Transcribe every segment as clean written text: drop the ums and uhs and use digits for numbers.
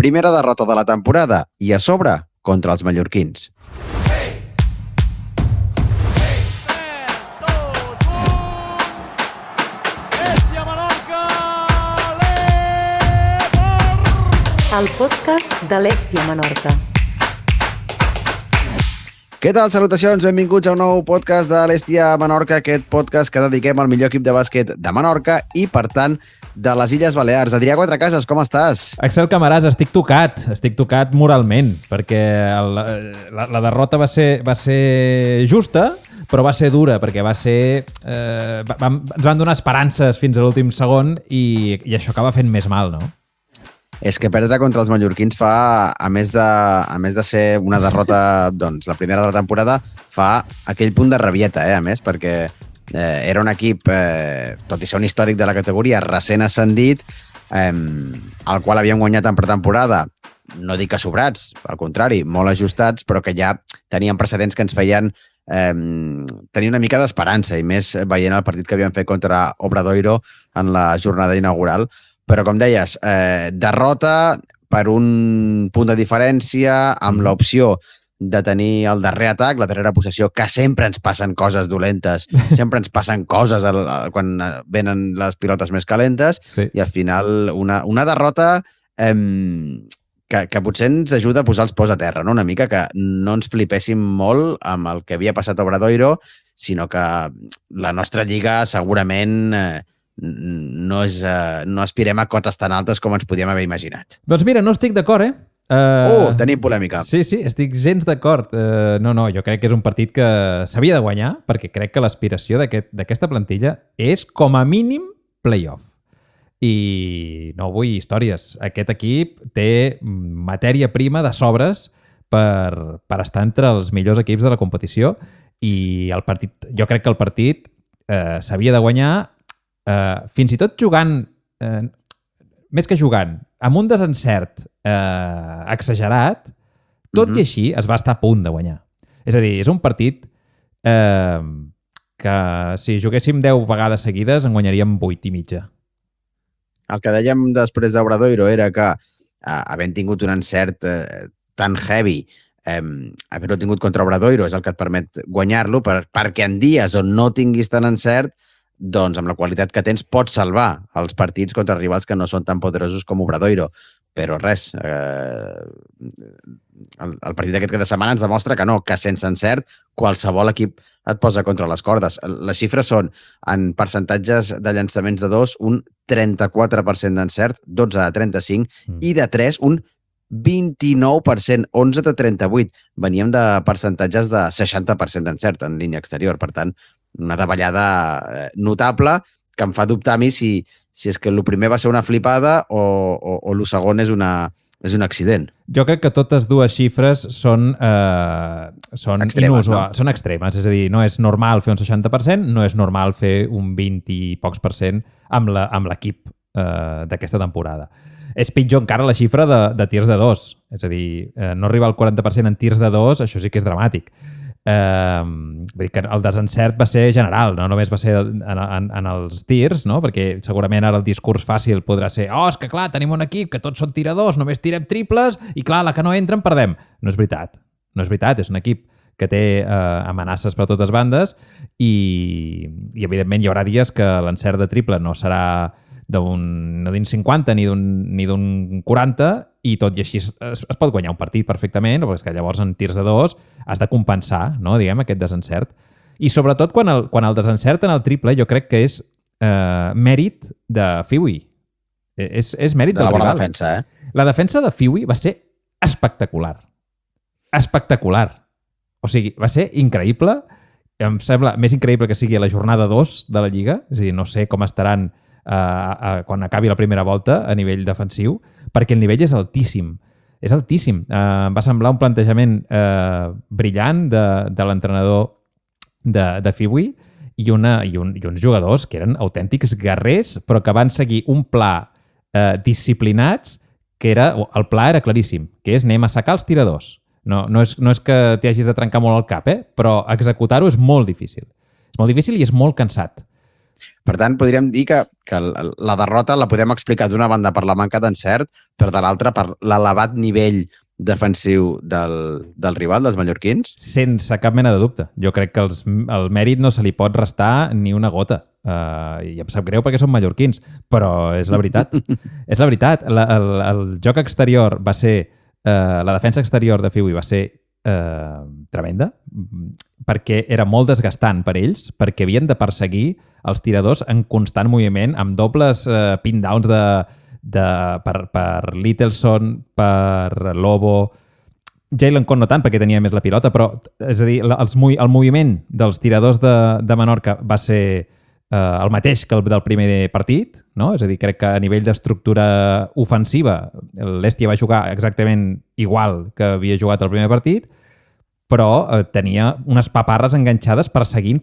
primera derrota de la temporada i a sobre contra els mallorquins. El podcast de l'Hèstia Menorca. Què tal? Salutacions, benvinguts a un nou podcast de l'Hèstia Menorca, aquest podcast que dediquem al millor equip de bàsquet de Menorca i, per tant, de les Illes Balears. Adrià Quatrecases, com estàs? Axel Camaràs, estic tocat moralment, perquè la derrota va ser justa, però va ser dura, perquè va ser... ens van donar esperances fins a l'últim segon i això acaba fent més mal, no? És que perdre contra els mallorquins fa, a més de ser una derrota, doncs, la primera de la temporada, fa aquell punt de rabieta, a més, perquè era un equip, tot i ser un històric de la categoria, recent ascendit, al qual havíem guanyat en pretemporada, no dic que sobrats, al contrari, molt ajustats, però que ja tenien precedents que ens feien tenir una mica d'esperança, i més veient el partit que havíem fet contra Obradoiro en la jornada inaugural. Però, com deies, derrota per un punt de diferència, amb l'opció de tenir el darrer atac, la darrera possessió, que sempre ens passen coses dolentes, sempre ens passen coses quan venen les pilotes més calentes, sí. I al final una derrota que potser ens ajuda a posar els peus a terra, no? Una mica que no ens flipéssim molt amb el que havia passat a Obradoiro, sinó que la nostra lliga segurament... no aspirem a cotes tan altes com ens podíem haver imaginat. Doncs mira, no estic d'acord, Tenim polèmica. Sí, estic gens d'acord. No, jo crec que és un partit que s'havia de guanyar, perquè crec que l'aspiració d'aquesta plantilla és, com a mínim, playoff. I no vull històries. Aquest equip té matèria prima de sobres per estar entre els millors equips de la competició, i jo crec que el partit s'havia de guanyar fins i tot jugant, més que jugant, amb un desencert exagerat, tot i així es va estar a punt de guanyar. És a dir, és un partit que si juguéssim 10 vegades seguides en guanyaríem 8 i mitja. El que dèiem després d'Obradoiro era que, havent tingut un encert tan heavy, haver-ho tingut contra Obradoiro és el que et permet guanyar-lo, perquè en dies on no tinguis tant encert, doncs amb la qualitat que tens pots salvar els partits contra rivals que no són tan poderosos com Obradoiro. Però res, el partit d'aquest cap de setmana ens demostra que no, que sense encert qualsevol equip et posa contra les cordes. Les xifres són, en percentatges de llançaments de 2, un 34% d'encert, 12 de 35, i de 3, un 29%, 11 de 38. Veníem de percentatges de 60% d'encert en línia exterior, per tant, una davallada notable que em fa dubtar a mi si és que el primer va ser una flipada o el segon és un accident. Jo crec que totes dues xifres són extremes, no? Són extremes, és a dir, no és normal fer un 60%, no és normal fer un 20 i pocs % amb l'equip d'aquesta temporada. És pitjor encara la xifra de tirs de 2, és a dir, no arribar al 40% en tirs de 2, això sí que és dramàtic. Vull dir que el desencert va ser general, no només va ser en els tirs, no? Perquè segurament ara el discurs fàcil podrà ser és que clar, tenim un equip que tots són tiradors, només tirem triples i clar, la que no entren perdem. No és veritat, és un equip que té amenaces per totes bandes i evidentment hi haurà dies que l'encert de triple no serà no d'un 50 ni d'un 40, i tot i així es pot guanyar un partit perfectament, perquè és que llavors en tirs de 2 has de compensar, no, diguem, aquest desencert. I sobretot quan el desencert en el triple jo crec que és mèrit de Fiwi. És mèrit del rival. De la bona defensa, La defensa de Fiwi va ser espectacular. Espectacular. O sigui, va ser increïble. Em sembla més increïble que sigui a la jornada 2 de la Lliga. És a dir, no sé com estaran quan acabi la primera volta a nivell defensiu, perquè el nivell és altíssim. És altíssim. Em va semblar un plantejament brillant de l'entrenador de Fiwi i uns jugadors que eren autèntics guerrers, però que van seguir un pla disciplinats, que el pla era claríssim, que és anem a assecar els tiradors. No és que t'hi hagis de trencar molt el cap, però executar-ho és molt difícil. És molt difícil i és molt cansat. Per tant, podríem dir que la derrota la podem explicar d'una banda per la manca d'encert, però de l'altra per l'elevat nivell defensiu del rival, dels mallorquins? Sense cap mena de dubte. Jo crec que el mèrit no se li pot restar ni una gota. I em sap greu perquè són mallorquins, però és la veritat. És la veritat. El joc exterior va ser... la defensa exterior de Fiui va ser tremenda, perquè era molt desgastant per ells, perquè havien de perseguir els tiradors en constant moviment, amb dobles pin-downs per Littleson, per Lobo. Jalen Con no tant, perquè tenia més la pilota, però és a dir, el moviment dels tiradors de Menorca va ser el mateix que el del primer partit, no? És a dir, crec que a nivell d'estructura ofensiva l'Hèstia va jugar exactament igual que havia jugat el primer partit, però tenia unes paparres enganxades perseguint.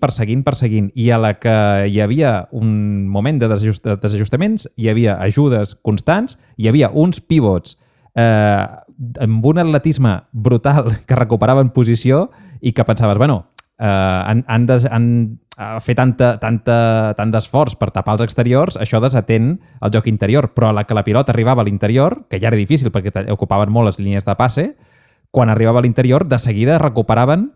I a la que hi havia un moment de desajustaments, hi havia ajudes constants, hi havia uns pivots amb un atletisme brutal que recuperaven posició i que pensaves, bueno, han fet tant d'esforç per tapar els exteriors, això desatén el joc interior, però a la que la pilota arribava a l'interior, que ja era difícil perquè ocupaven molt les línies de passe, quan arribava a l'interior, de seguida recuperaven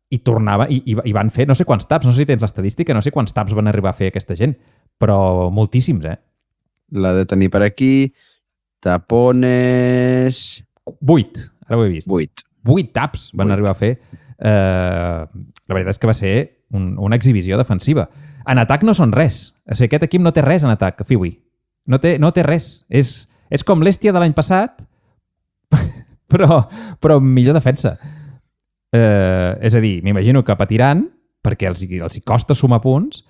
i tornava i van fer no sé quants taps, no sé si tens l'estadística, no sé quants taps van arribar a fer aquesta gent, però moltíssims, La de tenir per aquí, tapones... 8, ara ho he vist. 8 taps van arribar a fer. La veritat és que va ser una exhibició defensiva. En atac no són res. O sigui, aquest equip no té res en atac, Fiui. No té res. És com l'Hèstia de l'any passat, però millor defensa. És a dir, m'imagino que patiran perquè els hi costa sumar punts,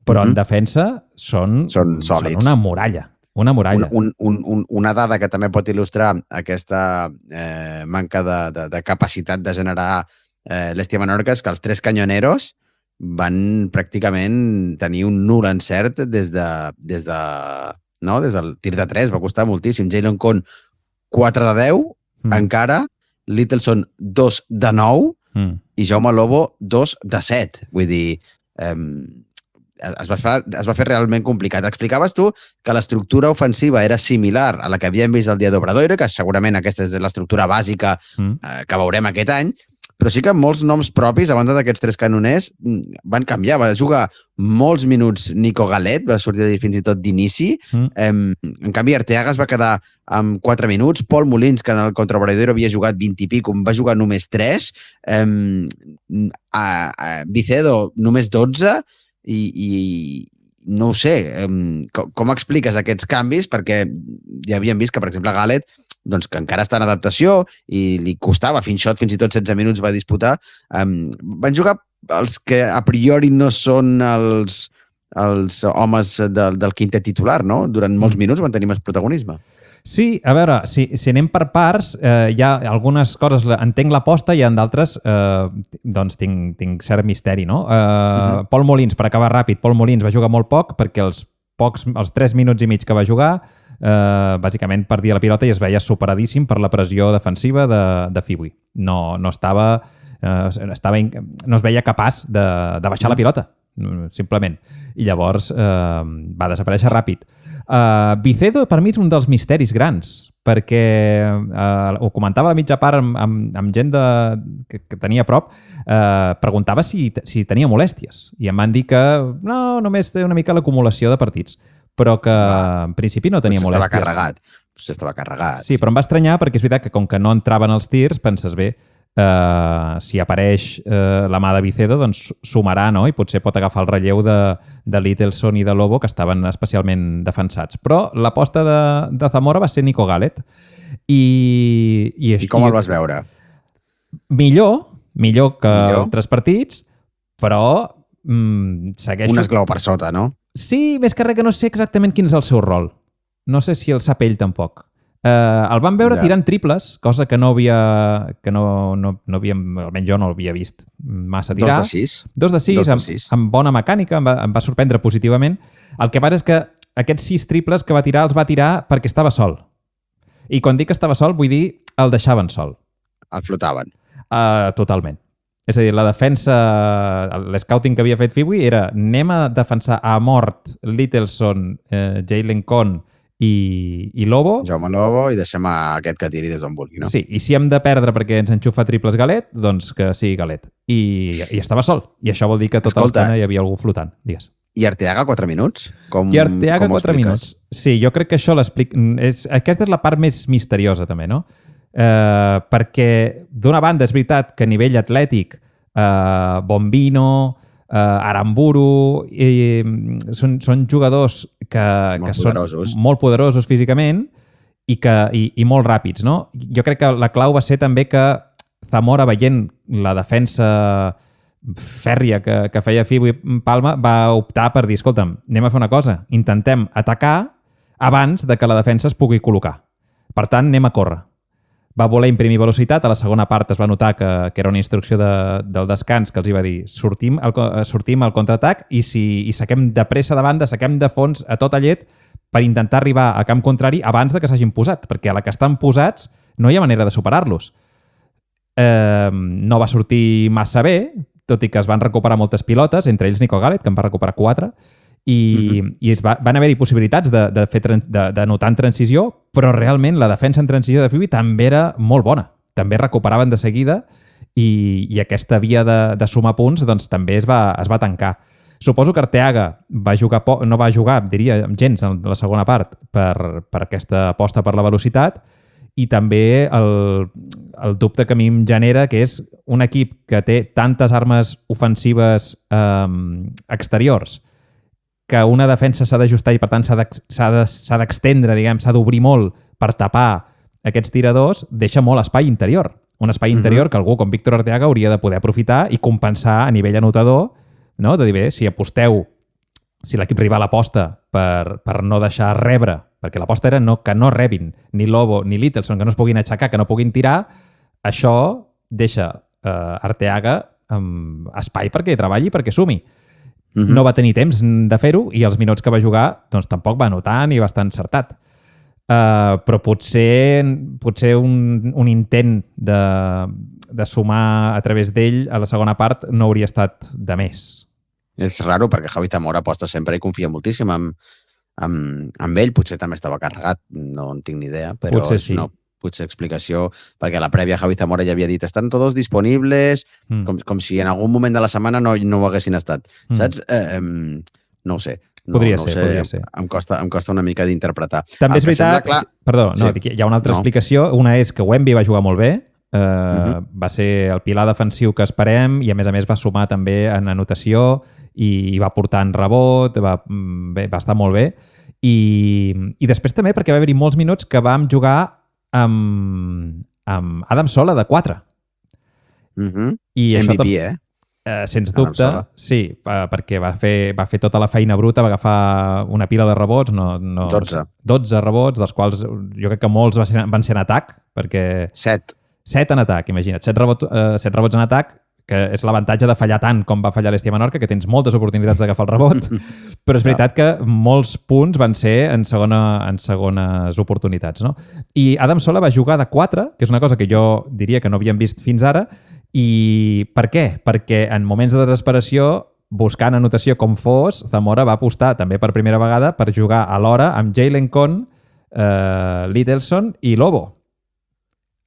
però en defensa són sòlids. Són una muralla. Una dada que també pot il·lustrar aquesta manca de capacitat de generar l'Hèstia Menorca és que els 3 canyoneros van pràcticament tenir un nul encert des del tir de 3, va costar moltíssim. Jalen Con 4 de 10, encara, Littleson 2 de 9 i Jaume Lobo 2 de 7. Vull dir, es va fer realment complicat. Explicaves tu que l'estructura ofensiva era similar a la que havíem vist el dia d'Obradoiro, que segurament aquesta és l'estructura bàsica que veurem aquest any, però sí que molts noms propis, a banda d'aquests 3 canoners, van canviar. Va jugar molts minuts Nico Galet, va sortir fins i tot d'inici. En canvi, Arteaga es va quedar amb 4 minuts. Pol Molins, que en el contra Obradoiro havia jugat 20 i pico, va jugar només 3. Vicedo, només 12. I no ho sé, com expliques aquests canvis? Perquè ja havíem vist que, per exemple, Galet, doncs, que encara està en adaptació i li costava fins i tot 16 minuts va disputar. Van jugar els que a priori no són els homes del quintet titular, no? Durant molts minuts van tenir més protagonisme. Sí, a veure, si anem per parts, hi ha algunes coses, entenc l'aposta, i en d'altres doncs tinc cert misteri, no? Pol Molins, per acabar ràpid, Pol Molins va jugar molt poc perquè els 3 minuts i mig que va jugar bàsicament perdia la pilota i es veia superadíssim per la pressió defensiva de Fiui. No es veia capaç de baixar la pilota, simplement. I llavors va desaparèixer ràpid. Vicedo, per mi, és un dels misteris grans, perquè ho comentava a la mitja part amb gent que tenia a prop, preguntava si tenia molèsties. I em van dir que no, només té una mica l'acumulació de partits, però que en principi no tenia molèsties. Estava carregat. Sí, però em va estranyar perquè és veritat que com que no entraven els tirs, penses bé, si apareix la mà de Vicedo, doncs sumarà, no? I potser pot agafar el relleu de Littleson i de Lobo, que estaven especialment defensats. Però l'aposta de Zamora va ser Nico Galet. I com el vas veure? Millor que altres partits, però segueixo... Un esglau per sota, no? Sí, més que res que no sé exactament quin és el seu rol. No sé si el sap ell tampoc. El vam veure tirant triples, cosa que no havia, almenys jo no havia vist massa tirar. 2 de 6, amb bona mecànica, em va sorprendre positivament. El que passa és que aquests 6 triples que va tirar els va tirar perquè estava sol. I quan dic que estava sol, vull dir el deixaven sol. El flotaven. Totalment. És a dir, la defensa, l'escouting que havia fet Fiwi era anem a defensar a mort Littleson, Jalen Conn i Lobo. Jaume Lobo, i deixem aquest que tiri des d'on vulgui, no? Sí, i si hem de perdre perquè ens enxufa triples Galet, doncs que sigui Galet. I estava sol. I això vol dir que tota l'estona hi havia algú flotant. Digues. I Arteaga 4 minuts? I Arteaga 4 minuts. Sí, jo crec que això l'explica... Aquesta és la part més misteriosa, també, no? Perquè, d'una banda, és veritat que a nivell atlètic Bombino, Aramburu són jugadors que són molt poderosos físicament i molt ràpids, no? Jo crec que la clau va ser també que Zamora, veient la defensa fèrria que feia Fiwi Palma, va optar per dir, escolta'm, anem a fer una cosa, intentem atacar abans de que la defensa es pugui col·locar. Per tant, anem a córrer. Va voler imprimir velocitat, a la segona part es va notar que era una instrucció del descans que els hi va dir sortim al contraatac i saquem de pressa de banda, saquem de fons a tota llet per intentar arribar a camp contrari abans de que s'hagin posat, perquè a la que estan posats no hi ha manera de superar-los. No va sortir massa bé, tot i que es van recuperar moltes pilotes, entre ells Nico Gallet, que en va recuperar 4, i van haver-hi possibilitats de notar en transició, però realment la defensa en transició de Fiwi també era molt bona. També recuperaven de seguida i aquesta via de sumar punts doncs, també es va tancar. Suposo que Arteaga no va jugar, diria, gens en la segona part per aquesta aposta per la velocitat i també el dubte que a mi em genera, que és un equip que té tantes armes ofensives exteriors que una defensa s'ha d'ajustar i, per tant, s'ha d'extendre, diguem, s'ha d'obrir molt per tapar aquests tiradors, deixa molt espai interior. Un espai interior que algú com Víctor Arteaga hauria de poder aprofitar i compensar a nivell anotador, no? De dir, bé, si aposteu, si l'equip rival aposta per no deixar rebre, perquè l'aposta era que no rebin ni Lobo ni Littleson, que no es puguin aixecar, que no puguin tirar, això deixa Arteaga amb espai perquè treballi, perquè sumi. No va tenir temps de fer-ho i els minuts que va jugar doncs, tampoc va anotar ni va estar encertat. Però potser un intent de sumar a través d'ell a la segona part no hauria estat de més. És raro perquè Javi Zamora aposta sempre i confia moltíssim amb ell. Potser també estava carregat, no en tinc ni idea, però potser és una explicació, perquè a la prèvia Javi Zamora ja havia dit estan tots disponibles, com si en algun moment de la setmana no ho haguessin estat. Saps? No ho sé. Podria ser. Em costa una mica d'interpretar. També és veritat... Perdó, hi ha una altra explicació. Una és que Wemby va jugar molt bé, va ser el pilar defensiu que esperem i a més va sumar també en anotació i va portar en rebot, va estar molt bé. I després també perquè va haver-hi molts minuts que vam jugar amb Adam Sola de 4. I MVP, sens dubte, sí, perquè va fer tota la feina bruta, va agafar una pila de rebots, 12 rebots, dels quals jo crec que molts van ser en atac, perquè... 7 en atac, imagina't. 7 rebots en atac, que és l'avantatge de fallar tant com va fallar l'Hèstia Menorca, que tens moltes oportunitats d'agafar el rebot, però és veritat que molts punts van ser en segones oportunitats, no? I Adam Sola va jugar de 4, que és una cosa que jo diria que no havíem vist fins ara, i per què? Perquè en moments de desesperació, buscant anotació com fos, Zamora va apostar també per primera vegada per jugar alhora amb Jalen Conn, Littleson i Lobo.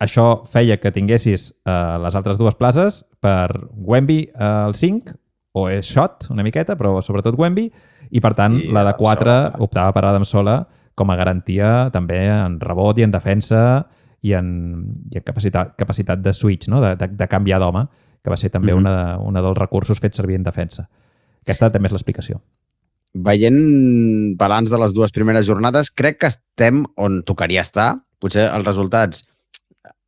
Això feia que tinguessis les altres dues places per Wemby al 5, o és shot una miqueta, però sobretot Wemby, i per tant la de 4 optava per Adam Sola com a garantia també en rebot i en defensa i en capacitat de switch, no? de canviar d'home, que va ser també una dels recursos fets servir en defensa. Aquesta també és l'explicació. Veient balanç de les dues primeres jornades, crec que estem on tocaria estar. Potser els resultats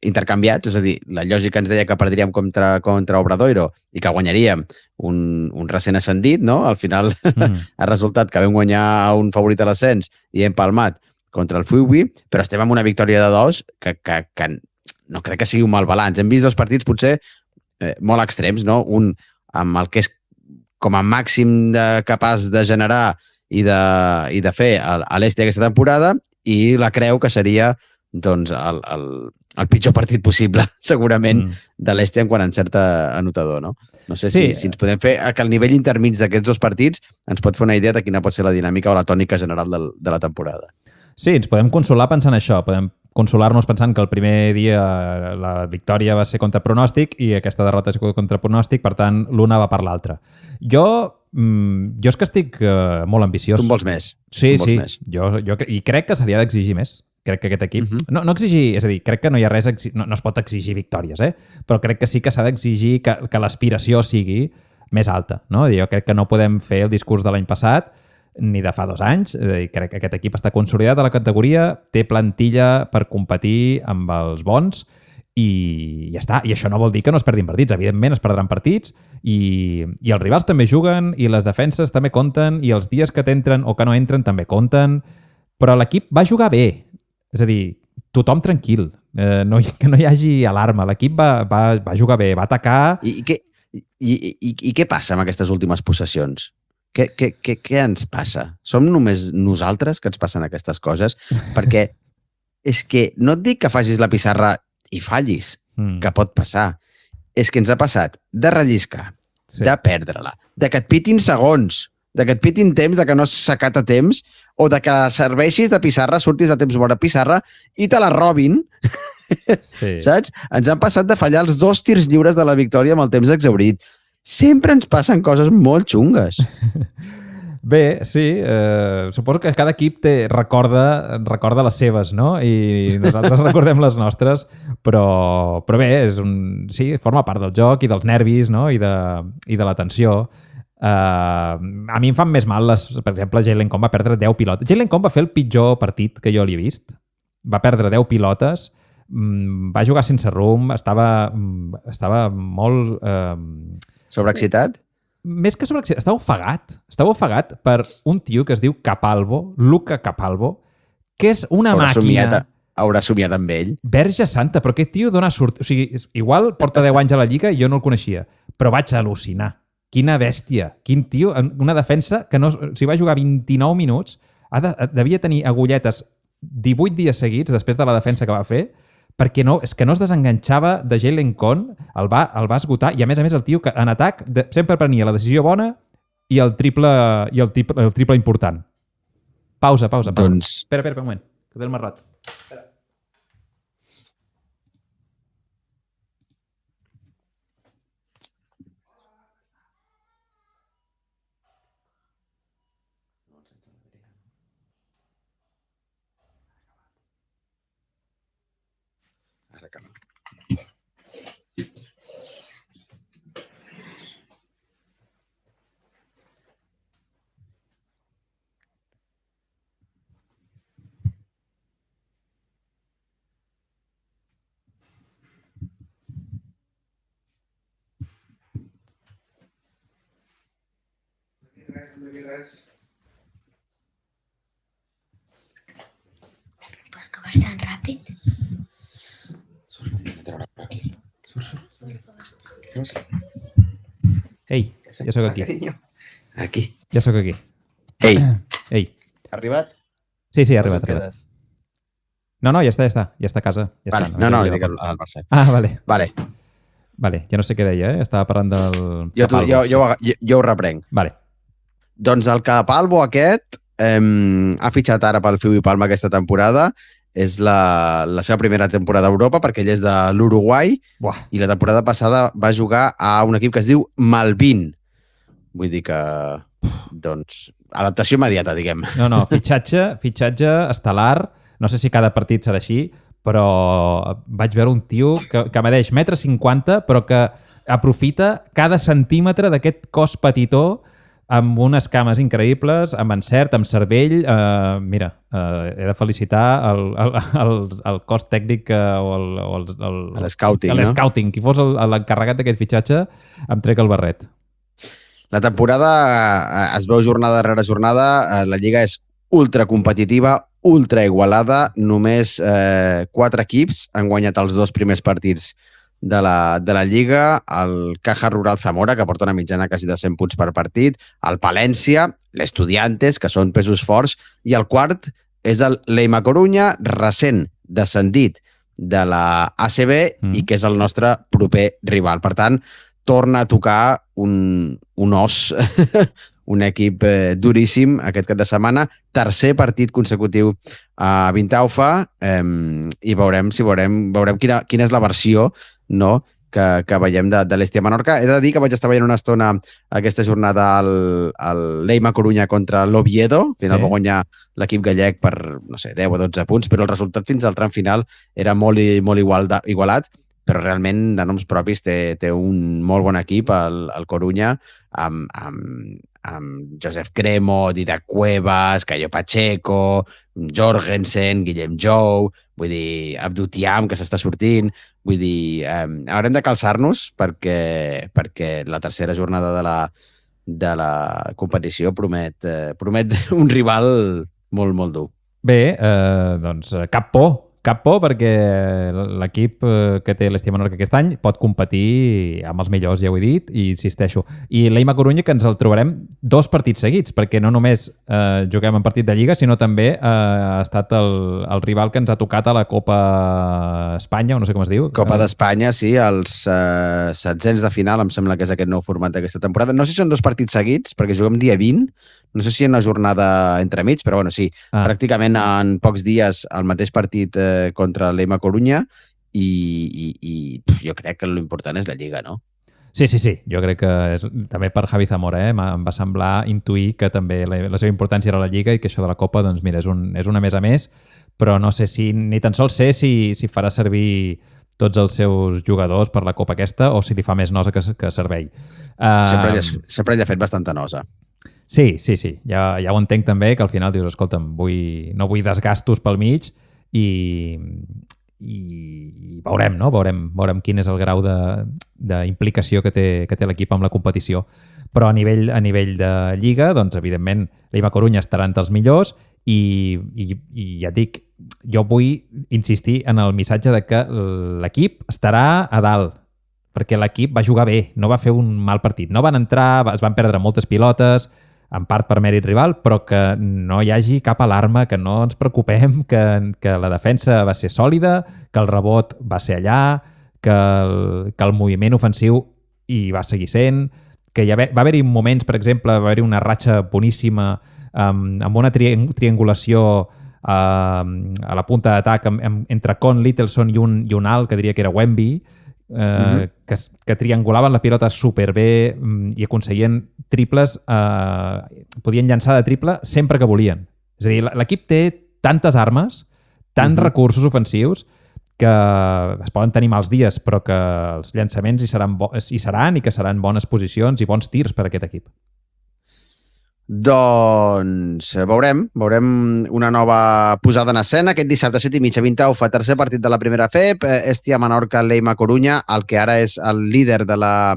intercanviats, és a dir, la lògica ens deia que perdríem contra Obradoiro i que guanyaríem un recent ascendit, no? Al final ha resultat que vam guanyar un favorit a l'ascens i hem palmat contra el Fiwi, però estem amb una victòria de 2 que no crec que sigui un mal balanç. Hem vist dos partits potser molt extrems, no? Un amb el que és com a màxim capaç de generar i de fer a l'Esti aquesta temporada i la creu que seria doncs, el pitjor partit possible, segurament, de l'Este en quant a encert anotador, no? No sé si ens podem fer que el nivell intermig d'aquests dos partits ens pot fer una idea de quina pot ser la dinàmica o la tònica general de la temporada. Sí, ens podem consolar pensant això. Podem consolar-nos pensant que el primer dia la victòria va ser contra pronòstic i aquesta derrota ha sigut contra pronòstic, per tant, l'una va per l'altra. Jo és que estic molt ambiciós. Tu en vols més. Sí. I crec que se li ha d'exigir més. Crec que aquest equip... No exigir, és a dir, crec que no hi ha res... No es pot exigir victòries, però crec que sí que s'ha d'exigir que l'aspiració sigui més alta. No? Jo crec que no podem fer el discurs de l'any passat ni de fa 2 anys. Crec que aquest equip està consolidat a la categoria, té plantilla per competir amb els bons i ja està. I això no vol dir que no es perdin partits. Evidentment es perdran partits i els rivals també juguen i les defenses també compten i els dies que t'entren o que no entren també compten, però l'equip va jugar bé. És a dir, tothom tranquil, que no hi hagi alarma. L'equip va jugar bé, va atacar... I què passa amb aquestes últimes possessions? Què ens passa? Som només nosaltres que ens passen aquestes coses? Perquè és que no et dic que facis la pissarra i fallis, que pot passar. És que ens ha passat de relliscar, de perdre-la, de que et pitin segons, de que et pitin temps, de que no has sacat a temps, o de que serveixis de pissarra, surtis de temps vora pissarra i te la robin, saps? Ens han passat de fallar els 2 tirs lliures de la victòria amb el temps exhaurit. Sempre ens passen coses molt xungues. Bé, sí, suposo que cada equip recorda les seves, no? I nosaltres recordem les nostres, però bé, sí, forma part del joc i dels nervis, no? I de la tensió. A mi em fan més mal, per exemple, Jalen Cohn va perdre 10 pilotes. Jalen Cohn va fer el pitjor partit que jo li he vist. Va perdre 10 pilotes, va jugar sense rumb, estava molt... Sobreexcitat? Més que sobreexcitat, estava ofegat. Estava ofegat per un tio que es diu Capalvo, Luca Capalvo, que és una màquina... Haurà somiat amb ell. Verge santa, però aquest tio dona sort... O sigui, igual porta 10 anys a la Lliga i jo no el coneixia, però vaig al·lucinar. Quina bèstia. Quin tio, una defensa que no... Si va jugar 29 minuts, devia tenir agulletes 18 dies seguits després de la defensa que va fer, perquè no, és que no es desenganxava de Jalen Cohn, el va esgotar, i a més el tio que en atac sempre prenia la decisió bona i el triple important. Pausa. Doncs... Espera, un moment, que té el marrot. Espera. Ara acaba. No hi ha res. Per què vas tan ràpid? Ei, ja sóc aquí. Aquí. Ja sóc aquí. Ei. Ha Arribat? Sí, ha arribat. No, ja està a casa. Ja vale. està, no, li dic al Marcel. Ah, vale. Vale, ja no sé què deia, Estava parlant del... Jo ho reprenc. Vale. Doncs el Capalvo aquest ha fitxat ara pel Fiu i Palma aquesta temporada. És la seva primera temporada a Europa perquè ell és de l'Uruguai i la temporada passada va jugar a un equip que es diu Malvin. Vull dir que, doncs, adaptació immediata, diguem. No, fitxatge estel·lar. No sé si cada partit serà així, però vaig veure un tio que medeix 1,50 m, però que aprofita cada centímetre d'aquest cos petitó amb unes cames increïbles, amb encert, amb cervell. Mira, he de felicitar el cos tècnic o l'escouting, no? L'escouting. Qui fos l'encarregat d'aquest fitxatge, em trec el barret. La temporada es veu jornada rere jornada. La Lliga és ultra competitiva, ultra igualada. Només 4 equips han guanyat els 2 primers partits de la Lliga, el Caja Rural Zamora, que porta una mitjana quasi de 100 punts per partit, el Palència, l'Estudiantes, que són pesos forts, i el quart és el Leima Corunya, recent descendit de la ACB i que és el nostre proper rival. Per tant, torna a tocar un os, un equip duríssim aquest cap de setmana, tercer partit consecutiu a Vintaufa i veurem quina és la versió, no?, que veiem de l'Hèstia Menorca. He de dir que vaig estar veient una estona aquesta jornada al l'Eima Corunya contra l'Oviedo. Al final va guanyar l'equip gallec per, no sé, 10 o 12 punts, però el resultat fins al tram final era molt igualat, però realment de noms propis té un molt bon equip, el Corunya, amb Josep Cremo, Didac Cuevas, Cayo Pacheco, Jorgensen, Guillem Jou, vull dir, Abdou Thiam, que s'està sortint. Vull dir, haurem de calçar-nos perquè la tercera jornada de la competició promet un rival molt, molt dur. Bé, doncs cap por, perquè l'equip que té l'Hèstia Menorca aquest any pot competir amb els millors, ja ho he dit, i insisteixo. I l'Eima Corunya, que ens el trobarem 2 partits seguits, perquè no només juguem en partit de Lliga, sinó també ha estat el rival que ens ha tocat a la Copa Espanya, o no sé com es diu. Copa d'Espanya, sí, els 16 de final, em sembla que és aquest nou format d'aquesta temporada. No sé si són 2 partits seguits, perquè juguem dia 20, no sé si hi ha una jornada entremig, però bueno, sí, pràcticament en pocs dies el mateix partit contra l'Eima Corunya i jo crec que l'important és la Lliga, no? Sí. Jo crec que també per Javi Zamora em va semblar intuir que també la seva importància era la Lliga i que això de la Copa, doncs mira, és una més a més, però no sé si, ni tan sols sé si farà servir tots els seus jugadors per la Copa aquesta o si li fa més nosa que servei. Sempre li ha fet bastanta nosa. Sí. Ja ho entenc també, que al final dius, escolta'm, no vull desgastos pel mig i veurem, no? Veurem quin és el grau d'implicació que té l'equip amb la competició. Però a nivell de Lliga, doncs, evidentment, l'Eima Corunya estarà entre els millors i ja et dic, jo vull insistir en el missatge de que l'equip estarà a dalt, perquè l'equip va jugar bé, no va fer un mal partit. No van entrar, es van perdre moltes pilotes, en part per mèrit rival, però que no hi hagi cap alarma, que no ens preocupem, que la defensa va ser sòlida, que el rebot va ser allà, que el moviment ofensiu hi va seguir sent, que va haver-hi moments, per exemple, va haver-hi una ratxa boníssima amb una triangulació a la punta d'atac entre Con, Littleson i un alt, que diria que era Wemby, que triangulaven la pilota superbé i aconseguien triples, podien llançar de triple sempre que volien. És a dir, l'equip té tantes armes, tants recursos ofensius, que es poden tenir mals dies, però que els llançaments hi seran i que seran bones posicions i bons tirs per a aquest equip. Doncs veurem una nova posada en escena aquest dissabte 7:30 a Vintaufa, tercer partit de la primera FEP, Hèstia Menorca, l'Eima Corunya, el que ara és el líder de la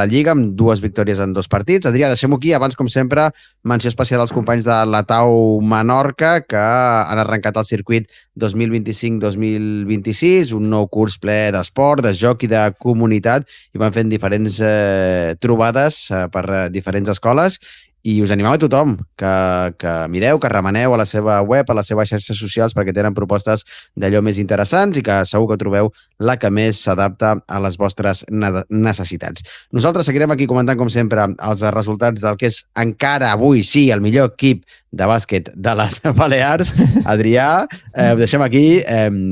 Lliga, amb 2 victòries en 2 partits. Adrià, deixem-ho aquí. Abans, com sempre, menció especial als companys de l'Atau Menorca, que han arrencat el circuit 2025-2026, un nou curs ple d'esport, de joc i de comunitat, i van fent diferents trobades per diferents escoles. I us animeu a tothom que mireu, que remeneu a la seva web, a les seves xarxes socials, perquè tenen propostes d'allò més interessants i que segur que trobeu la que més s'adapta a les vostres necessitats. Nosaltres seguirem aquí comentant, com sempre, els resultats del que és encara avui, sí, el millor equip de bàsquet de les Balears. Adrià, ho deixem aquí,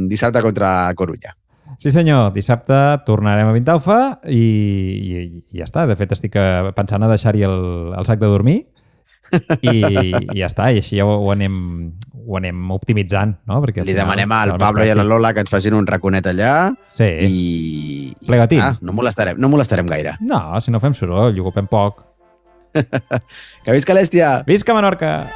dissabte contra Corunya. Sí, senyor. Dissabte tornarem a Vintaufa i ja està. De fet, estic pensant a deixar-hi el sac de dormir i ja està. I així ja ho anem optimitzant, no? Perquè li demanem al Pablo i a la Lola que ens facin un raconet allà i ja està. No molestarem gaire. No, si no fem soroll, ho ocupem poc. Que visca l'Hèstia! Visca Menorca!